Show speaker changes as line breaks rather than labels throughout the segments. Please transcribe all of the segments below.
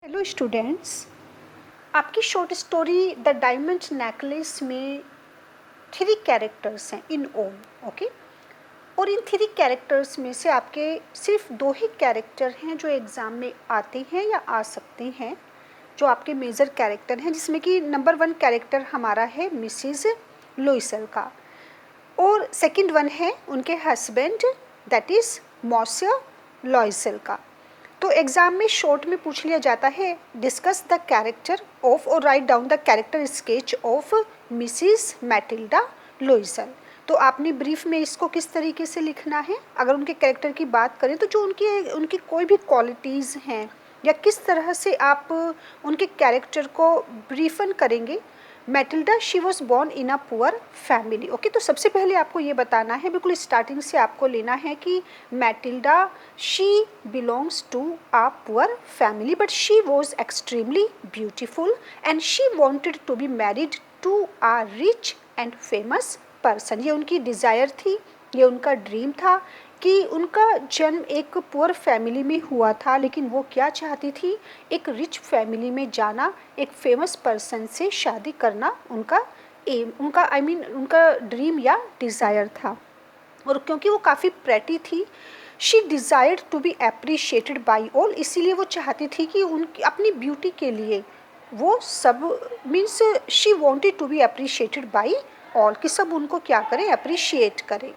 Hello students, आपकी short story the diamond necklace में 3 characters हैं इन ऑल, ओके। और इन 3 कैरेक्टर्स में से आपके सिर्फ 2 ही कैरेक्टर हैं जो एग्ज़ाम में आते हैं या आ सकते हैं, जो आपके मेजर कैरेक्टर हैं, जिसमें कि नंबर 1 कैरेक्टर हमारा है मिसिज लुइसल का और सेकंड वन है उनके हस्बैंड दैट इज़ मॉसियर लॉइसल का। तो एग्ज़ाम में शॉर्ट में पूछ लिया जाता है डिस्कस द कैरेक्टर ऑफ और write down the character sketch of Mrs Matilda Loisel. तो आपने ब्रीफ में इसको किस तरीके से लिखना है। अगर उनके कैरेक्टर की बात करें तो जो उनकी उनकी कोई भी क्वालिटीज़ हैं या किस तरह से आप उनके कैरेक्टर को ब्रीफन करेंगे। Matilda she was born in a poor family, okay. तो सबसे पहले आपको ये बताना है, बिल्कुल स्टार्टिंग से आपको लेना है कि Matilda she belongs to a poor family but she was extremely beautiful and she wanted to be married to a rich and famous person. ये उनकी डिज़ायर थी, ये उनका ड्रीम था कि उनका जन्म एक पुअर फैमिली में हुआ था, लेकिन वो क्या चाहती थी, एक रिच फैमिली में जाना, एक फेमस पर्सन से शादी करना उनका एम, उनका उनका ड्रीम या डिज़ायर था। और क्योंकि वो काफ़ी प्रेटी थी, she desired to be appreciated by all, इसीलिए वो चाहती थी कि उनकी अपनी ब्यूटी के लिए वो सब means she wanted to be appreciated by all, कि सब उनको क्या करें, अप्रिशिएट करें।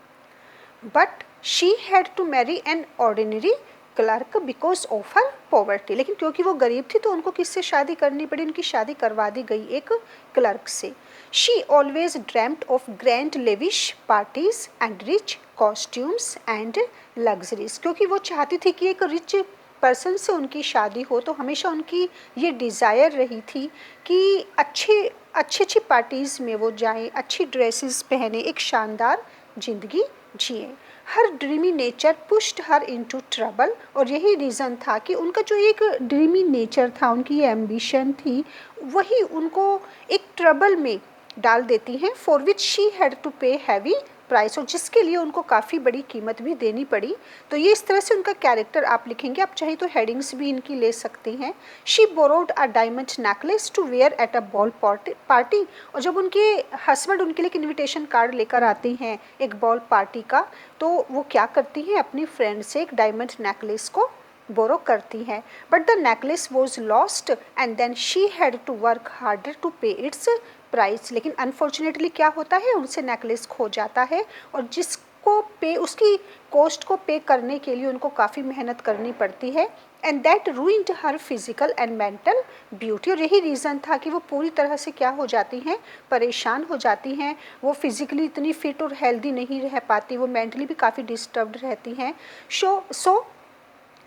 But she had to marry an ordinary clerk because of her poverty, लेकिन क्योंकि वो गरीब थी तो उनको किससे शादी करनी पड़ी, उनकी शादी करवा दी गई एक क्लर्क से। She always ड्रैम्ड of grand lavish parties and rich costumes and luxuries, क्योंकि वो चाहती थी कि एक रिच पर्सन से उनकी शादी हो, तो हमेशा उनकी ये डिज़ायर रही थी कि अच्छी अच्छी पार्टीज़ में वो जाएं, अच्छी ड्रेसेस पहने, एक शानदार ज़िंदगी जिए। Her dreamy nature pushed her into trouble, और यही रीज़न था कि उनका जो एक ड्रीमी नेचर था, उनकी ये एम्बिशन थी, वही उनको एक ट्रबल में डाल देती हैं, for which she had to pay heavy price, और जिसके लिए उनको काफ़ी बड़ी कीमत भी देनी पड़ी। तो ये इस तरह से उनका कैरेक्टर आप लिखेंगे। आप चाहे तो हेडिंग्स भी इनकी ले सकते हैं। She borrowed a diamond necklace to wear at a ball party, और जब उनके हस्बैंड उनके लिए एक इन्विटेशन कार्ड लेकर आते हैं एक बॉल पार्टी का, तो वो क्या करती हैं, अपनी फ्रेंड से एक डायमंड नेकलेस को बोरो करती हैं। But the necklace was lost and then she had to work harder to pay its price, लेकिन अनफॉर्चुनेटली क्या होता है, उनसे नेकलेस खो जाता है, और जिसको पे उसकी कॉस्ट को पे करने के लिए उनको काफ़ी मेहनत करनी पड़ती है। And that ruined her physical and mental beauty, और यही रीज़न था कि वो पूरी तरह से क्या हो जाती हैं, परेशान हो जाती हैं। वो फिजिकली इतनी फिट और हेल्दी नहीं रह पाती, वो मेंटली भी काफ़ी डिस्टर्ब्ड रहती हैं।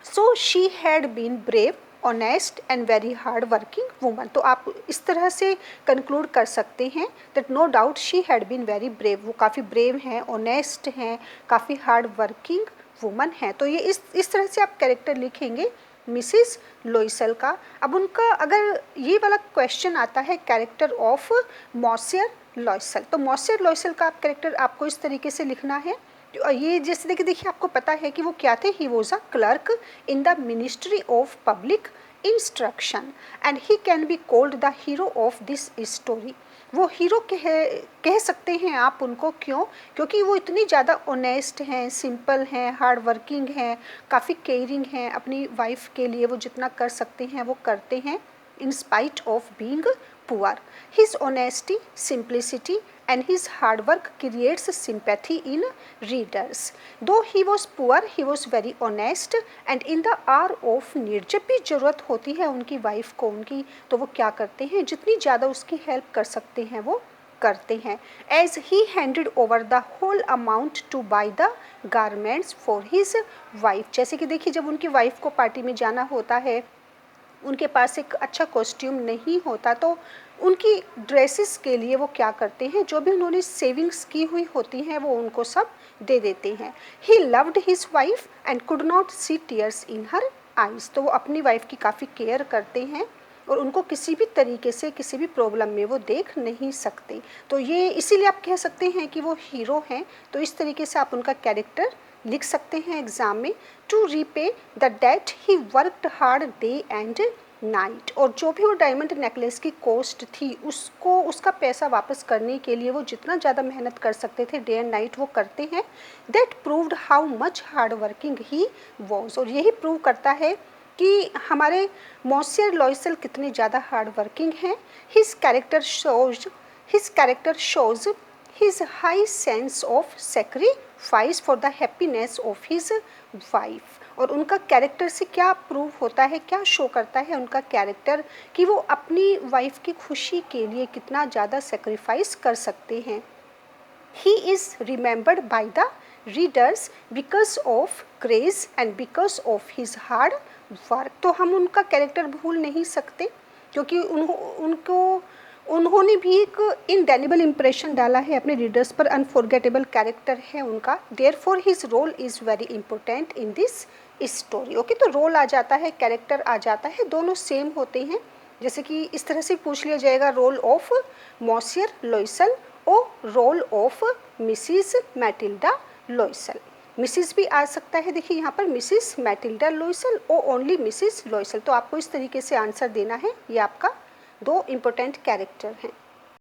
So she had been brave honest and very hard working woman. तो आप इस तरह से कंक्लूड कर सकते हैं that no doubt she had been very brave, वो काफ़ी ब्रेव हैं, ऑनेस्ट हैं, काफ़ी हार्ड वर्किंग वूमन हैं। तो ये इस तरह से आप कैरेक्टर लिखेंगे मिसिस लोइसल का। अब उनका अगर ये वाला क्वेश्चन आता है कैरेक्टर ऑफ मॉसियर लॉइसल, तो मॉसियर लॉइसल का आप कैरेक्टर आपको इस तरीके से लिखना है। ये जैसे देखिए आपको पता है कि वो क्या थे, he was a clerk in the ministry of public instruction and he can be called the hero of this story. वो हीरो कह सकते हैं आप उनको, क्यों, क्योंकि वो इतनी ज़्यादा ऑनेस्ट हैं, सिंपल हैं, हार्ड वर्किंग हैं, काफ़ी केयरिंग हैं, अपनी वाइफ के लिए वो जितना कर सकते हैं वो करते हैं in spite of being poor. His honesty, simplicity and his hard work creates sympathy in readers. Though he was poor, he was very honest and in the hour of need, जब भी ज़रूरत होती है उनकी वाइफ को उनकी, तो वो क्या करते हैं, जितनी ज़्यादा उसकी हेल्प कर सकते हैं वो करते हैं। As he handed over the whole amount to buy the garments for his wife, जैसे कि देखिए जब उनकी वाइफ को पार्टी में जाना होता है, उनके पास एक अच्छा कॉस्ट्यूम नहीं होता, तो उनकी ड्रेसेस के लिए वो क्या करते हैं, जो भी उन्होंने सेविंग्स की हुई होती हैं वो उनको सब दे देते हैं। He loved his wife and could not see tears in her eyes, तो वो अपनी वाइफ की काफ़ी केयर करते हैं और उनको किसी भी तरीके से किसी भी प्रॉब्लम में वो देख नहीं सकते। तो ये इसीलिए आप कह सकते हैं कि वो हीरो हैं। तो इस तरीके से आप उनका कैरेक्टर लिख सकते हैं एग्ज़ाम में। To repay the debt he worked hard day and night, और जो भी वो डायमंड नेकलेस की कॉस्ट थी उसको उसका पैसा वापस करने के लिए वो जितना ज़्यादा मेहनत कर सकते थे डे एंड नाइट वो करते हैं। That proved how much hard working he was, और यही प्रूव करता है कि हमारे मॉन्सियर लॉयसेल कितने ज़्यादा हार्ड वर्किंग हैं। His character shows his high sense of sacrifice for the happiness of his wife, और उनका कैरेक्टर से क्या प्रूव होता है, क्या शो करता है उनका कैरेक्टर कि वो अपनी वाइफ की खुशी के लिए कितना ज़्यादा सेक्रीफाइस कर सकते हैं। He is remembered by the readers because of grace and because of his hard work, तो हम उनका कैरेक्टर भूल नहीं सकते क्योंकि उन्होंने भी एक इंडेलिबल इम्प्रेशन डाला है अपने रीडर्स पर, अनफॉरगेटेबल कैरेक्टर है उनका। Therefore his role is very important in this story. Okay, तो रोल आ जाता है, कैरेक्टर आ जाता है, दोनों सेम होते हैं। जैसे कि इस तरह से पूछ लिया जाएगा रोल ऑफ मॉन्सियर लॉयसेल और role of Mrs Matilda Loisel. Mrs भी आ सकता है, देखिए यहाँ पर मिसिस मैटिल्डा लॉयसेल और ओनली मिसिस लॉयसेल, तो आपको इस तरीके से आंसर देना है। ये आपका दो इम्पोर्टेंट कैरेक्टर हैं।